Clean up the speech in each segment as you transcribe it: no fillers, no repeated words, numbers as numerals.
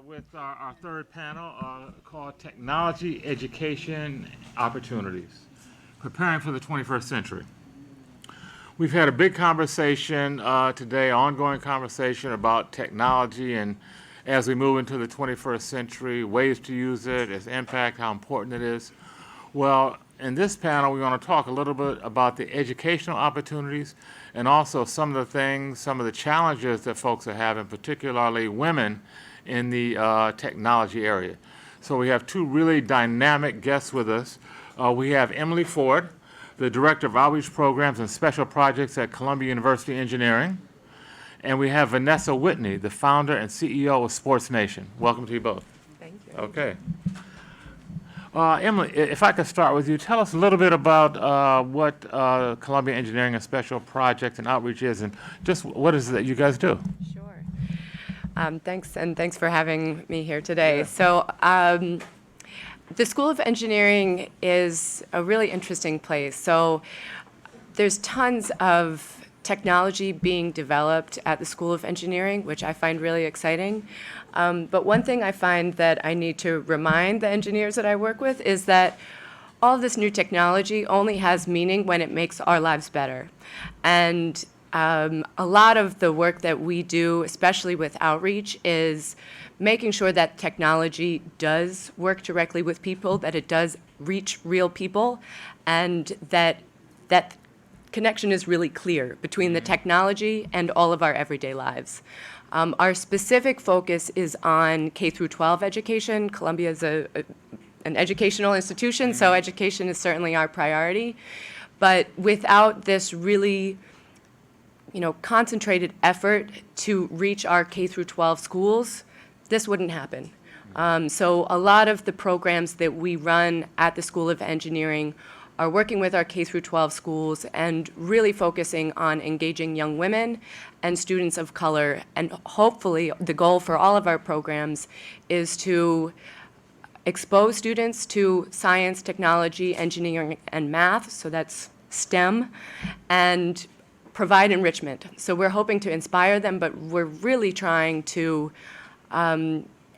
with our third panel called Technology Education Opportunities, Preparing for the 21st Century. We've had a big conversation today, ongoing conversation about technology and as we move into the 21st century, ways to use it, its impact, how important it is. Well, in this panel, we want to talk a little bit about the educational opportunities and also some of the things, some of the challenges that folks are having, particularly women in the technology area. So we have two really dynamic guests with us. We have Emily Ford, the Director of Outreach Programs and Special Projects at Columbia University Engineering. And we have Vanessa Whitney, the founder and CEO of Sports Nation. Welcome to you both. Thank you. Okay. Emily, if I could start with you, tell us a little bit about what Columbia Engineering and Special Projects and Outreach is, and just what is it that you guys do? Sure. Thanks for having me here today. Yeah. So the School of Engineering is a really interesting place. So there's tons of technology being developed at the School of Engineering, which I find really exciting. But one thing I find that I need to remind the engineers that I work with is that all of this new technology only has meaning when it makes our lives better. And a lot of the work that we do, especially with outreach, is making sure that technology does work directly with people, that it does reach real people, and that connection is really clear between the technology and all of our everyday lives. Our specific focus is on K through 12 education. Columbia is an educational institution, so education is certainly our priority. But without this really concentrated effort to reach our K through 12 schools, this wouldn't happen. So a lot of the programs that we run at the School of Engineering are working with our K through 12 schools and really focusing on engaging young women and students of color. And hopefully the goal for all of our programs is to expose students to science, technology, engineering, and math, so that's STEM, and provide enrichment. So we're hoping to inspire them, but we're really trying to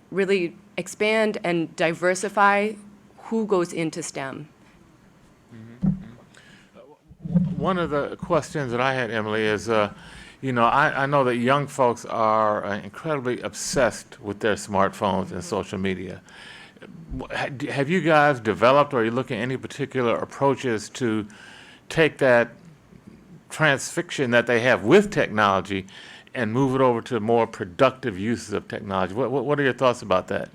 really expand and diversify who goes into STEM. One of the questions that I had, Emily, is, I know that young folks are incredibly obsessed with their smartphones and social media. Have you guys developed, or are you looking at any particular approaches to take that transfixion that they have with technology and move it over to more productive uses of technology? What are your thoughts about that?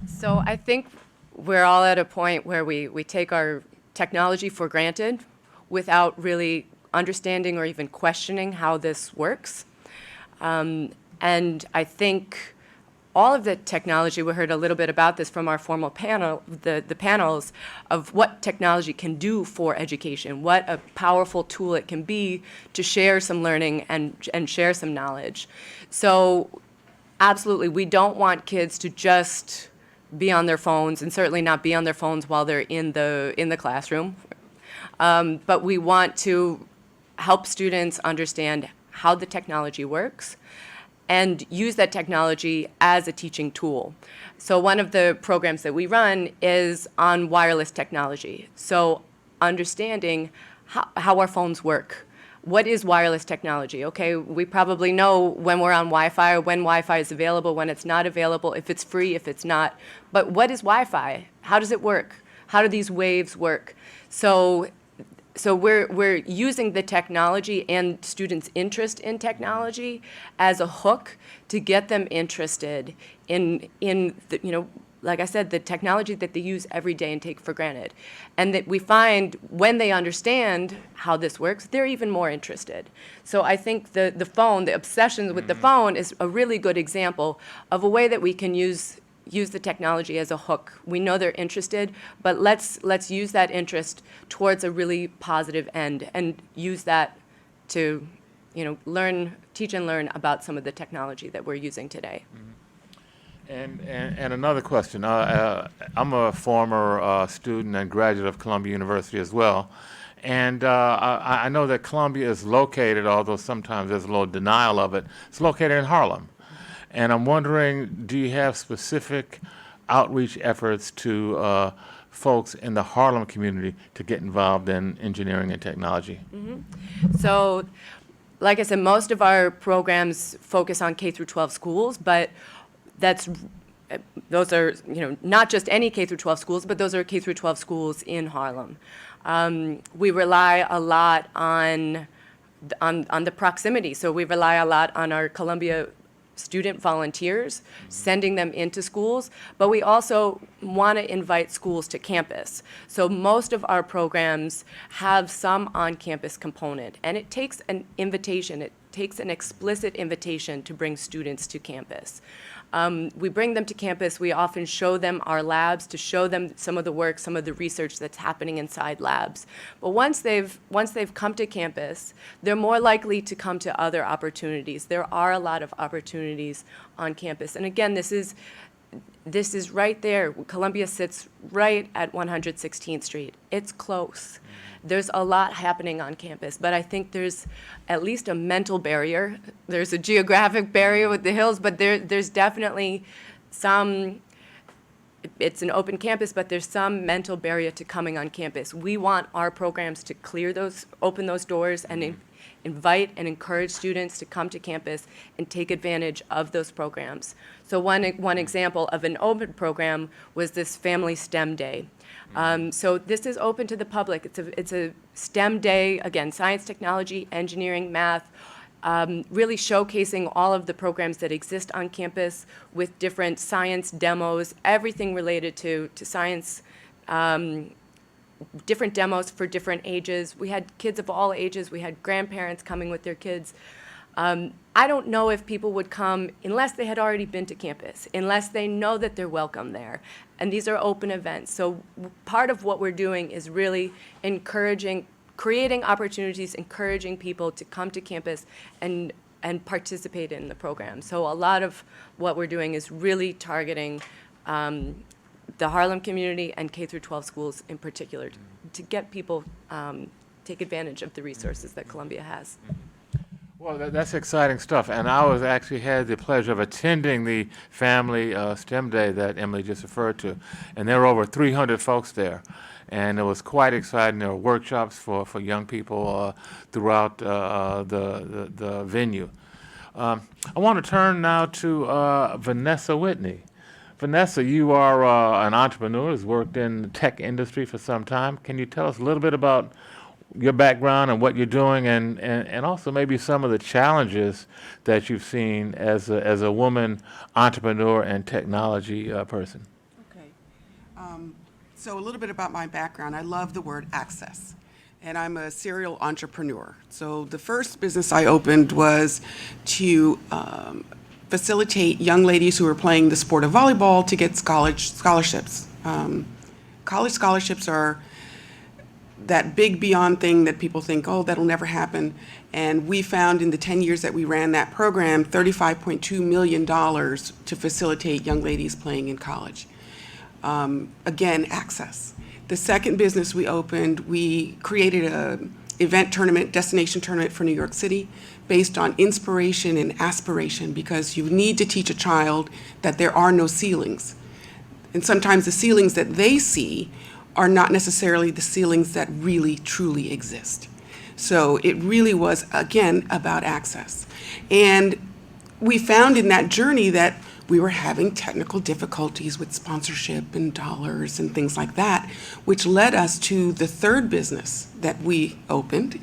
So I think we're all at a point where we take our technology for granted without really understanding or even questioning how this works. And I think all of the technology, we heard a little bit about this from our formal panel, the panels of what technology can do for education, what a powerful tool it can be to share some learning and share some knowledge. So absolutely, we don't want kids to just be on their phones, and certainly not be on their phones while they're in the classroom. But we want to help students understand how the technology works and use that technology as a teaching tool. So one of the programs that we run is on wireless technology. So understanding how our phones work. What is wireless technology? Okay, we probably know when we're on Wi-Fi, or when Wi-Fi is available, when it's not available, if it's free, if it's not. But what is Wi-Fi? How does it work? How do these waves work? So we're using the technology and students' interest in technology as a hook to get them interested in the, like I said, the technology that they use every day and take for granted. And that we find when they understand how this works, they're even more interested. So I think the phone, the obsession with the phone is a really good example of a way that we can use the technology as a hook. We know they're interested, but let's use that interest towards a really positive end and use that to, teach and learn about some of the technology that we're using today. And another question. I'm a former student and graduate of Columbia University as well. And I know that Columbia is located, although sometimes there's a little denial of it, it's located in Harlem. And I'm wondering, do you have specific outreach efforts to folks in the Harlem community to get involved in engineering and technology? So, like I said, most of our programs focus on K through 12 schools, but those are, not just any K through 12 schools, but those are K through 12 schools in Harlem. We rely a lot on the proximity. So we rely a lot on our Columbia student volunteers, sending them into schools, but we also want to invite schools to campus. So most of our programs have some on-campus component, and it takes an invitation, it takes an explicit invitation to bring students to campus. We bring them to campus, we often show them our labs to show them some of the work, some of the research that's happening inside labs. But once they've come to campus, they're more likely to come to other opportunities. There are a lot of opportunities on campus. And again, this is right there. Columbia sits right at 116th Street. It's close. There's a lot happening on campus, but I think there's at least a mental barrier. There's a geographic barrier with the hills, but there's definitely some, it's an open campus, but there's some mental barrier to coming on campus. We want our programs to open those doors and invite and encourage students to come to campus and take advantage of those programs. So one example of an open program was this Family STEM Day. So this is open to the public. It's a STEM day, again, science, technology, engineering, math, really showcasing all of the programs that exist on campus with different science demos, everything related to science, different demos for different ages. We had kids of all ages. We had grandparents coming with their kids. I don't know if people would come unless they had already been to campus, unless they know that they're welcome there. And these are open events. So part of what we're doing is really creating opportunities, encouraging people to come to campus and participate in the program. So a lot of what we're doing is really targeting the Harlem community and K through 12 schools in particular to get people take advantage of the resources that Columbia has. Well, that's exciting stuff, and I actually had the pleasure of attending the Family STEM Day that Emily just referred to, and there were over 300 folks there, and it was quite exciting. There were workshops for young people throughout the venue. I want to turn now to Vanessa Whitney. Vanessa, you are an entrepreneur who's worked in the tech industry for some time. Can you tell us a little bit about your background and what you're doing, and also maybe some of the challenges that you've seen as a woman entrepreneur and technology person? Okay. So a little bit about my background. I love the word access, and I'm a serial entrepreneur. So the first business I opened was to facilitate young ladies who were playing the sport of volleyball to get scholarships. College scholarships are that big beyond thing that people think, oh, that'll never happen. And we found in the 10 years that we ran that program, $35.2 million to facilitate young ladies playing in college. Again, access. The second business we opened, we created an event tournament, destination tournament for New York City based on inspiration and aspiration, because you need to teach a child that there are no ceilings. And sometimes the ceilings that they see are not necessarily the ceilings that really, truly exist. So it really was, again, about access. And we found in that journey that we were having technical difficulties with sponsorship and dollars and things like that, which led us to the third business that we opened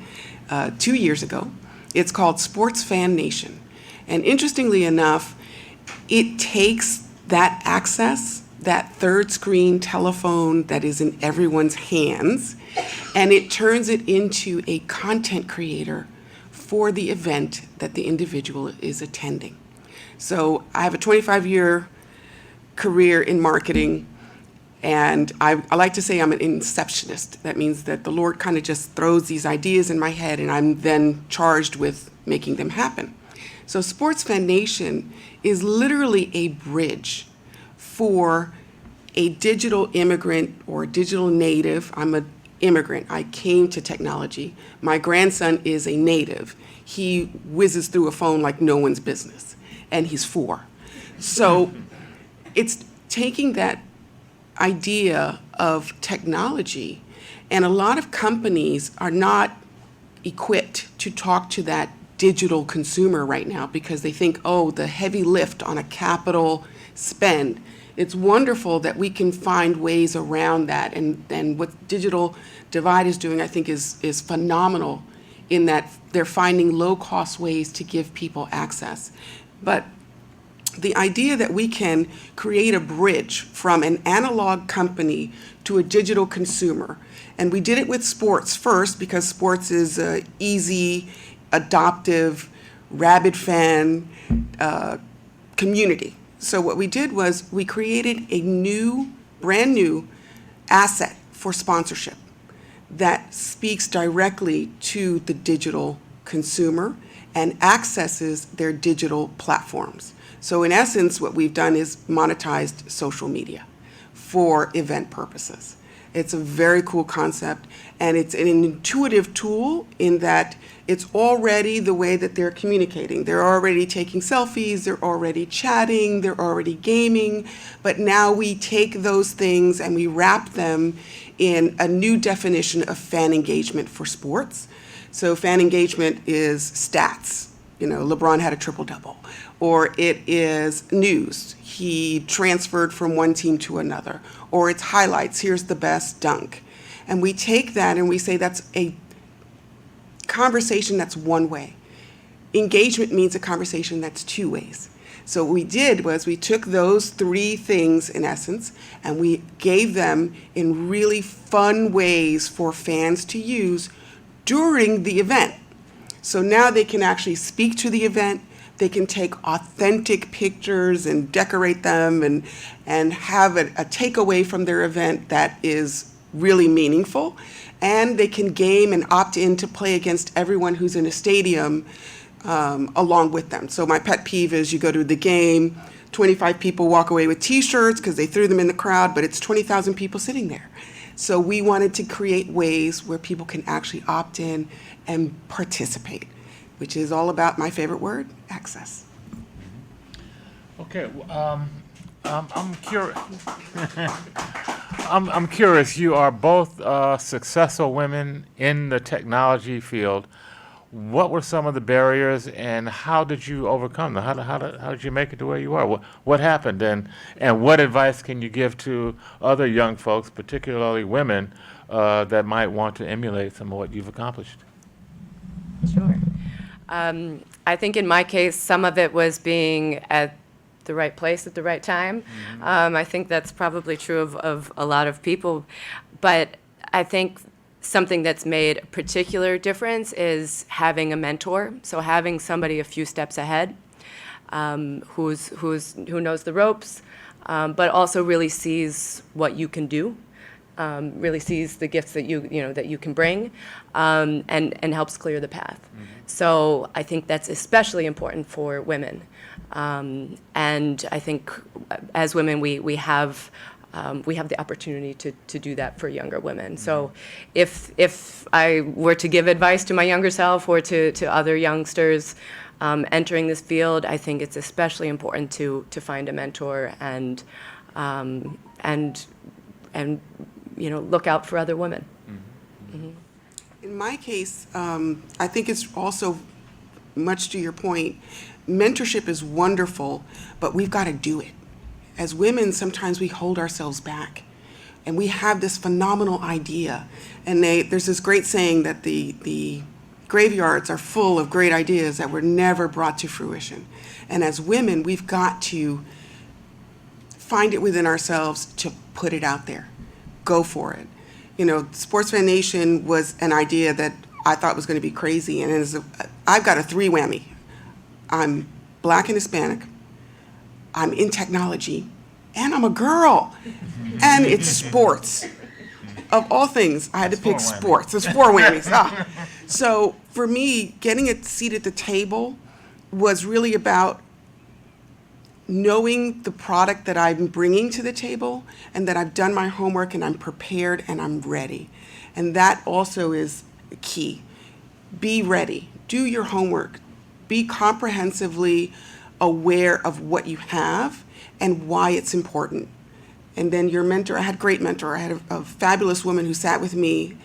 2 years ago. It's called Sports Fan Nation. And interestingly enough, it takes that access, that third screen telephone that is in everyone's hands, and it turns it into a content creator for the event that the individual is attending. So I have a 25-year career in marketing, and I like to say I'm an inceptionist. That means that the Lord kind of just throws these ideas in my head, and I'm then charged with making them happen. So Sports Fan Nation is literally a bridge for a digital immigrant or a digital native. I'm an immigrant. I came to technology. My grandson is a native. He whizzes through a phone like no one's business, and he's 4. So it's taking that idea of technology, and a lot of companies are not equipped to talk to that digital consumer right now because they think, oh, the heavy lift on a capital spend. It's wonderful that we can find ways around that, and what Digital Divide is doing, I think, is phenomenal in that they're finding low-cost ways to give people access. But the idea that we can create a bridge from an analog company to a digital consumer, and we did it with sports first because sports is an easy, adoptive, rabid fan community. So what we did was we created a brand new asset for sponsorship that speaks directly to the digital consumer and accesses their digital platforms. So in essence, what we've done is monetized social media for event purposes. It's a very cool concept, and it's an intuitive tool in that it's already the way that they're communicating. They're already taking selfies, they're already chatting, they're already gaming, but now we take those things and we wrap them in a new definition of fan engagement for sports. So fan engagement is stats. LeBron had a triple-double. Or it is news. He transferred from one team to another. Or it's highlights. Here's the best dunk. And we take that and we say that's a conversation that's one way. Engagement means a conversation that's two ways. So what we did was we took those three things, in essence, and we gave them in really fun ways for fans to use during the event. So now they can actually speak to the event, they can take authentic pictures and decorate them and have a takeaway from their event that is really meaningful. And they can game and opt in to play against everyone who's in a stadium along with them. So my pet peeve is you go to the game, 25 people walk away with t-shirts because they threw them in the crowd, but it's 20,000 people sitting there. So we wanted to create ways where people can actually opt in and participate, which is all about my favorite word, access. Okay, I'm curious. I'm curious. You are both successful women in the technology field. What were some of the barriers, and how did you overcome them? How did you make it to where you are? What happened, and what advice can you give to other young folks, particularly women, that might want to emulate some of what you've accomplished? Sure. I think in my case, some of it was being at the right place at the right time. I think that's probably true of a lot of people. But I think something that's made a particular difference is having a mentor. So having somebody a few steps ahead, who knows the ropes, but also really sees what you can do. Really sees the gifts that you can bring, and helps clear the path. So I think that's especially important for women, and I think as women we have the opportunity to do that for younger women. So if I were to give advice to my younger self or to other youngsters entering this field, I think it's especially important to find a mentor and look out for other women. In my case, I think it's also, much to your point, mentorship is wonderful, but we've got to do it. As women, sometimes we hold ourselves back, and we have this phenomenal idea. And there's this great saying that the graveyards are full of great ideas that were never brought to fruition. And as women, we've got to find it within ourselves to put it out there. Go for it. Sports Fan Nation was an idea that I thought was going to be crazy, and I've got a three whammy. I'm Black and Hispanic, I'm in technology, and I'm a girl, and it's sports. Of all things, I had to pick sports. There's four whammies. So for me, getting a seat at the table was really about knowing the product that I'm bringing to the table and that I've done my homework and I'm prepared and I'm ready. And that also is key. Be ready. Do your homework. Be comprehensively aware of what you have and why it's important. And then your mentor, I had a great mentor. I had a fabulous woman who sat with me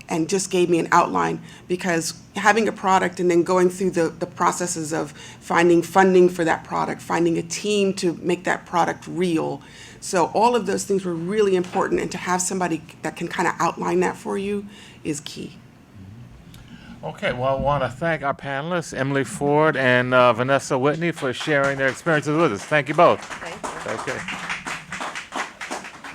and just gave me an outline, because having a product and then going through the processes of finding funding for that product, finding a team to make that product real. So all of those things were really important, and to have somebody that can kind of outline that for you is key. Okay, well, I want to thank our panelists, Emily Ford and Vanessa Whitney, for sharing their experiences with us. Thank you both. Thank you. Okay.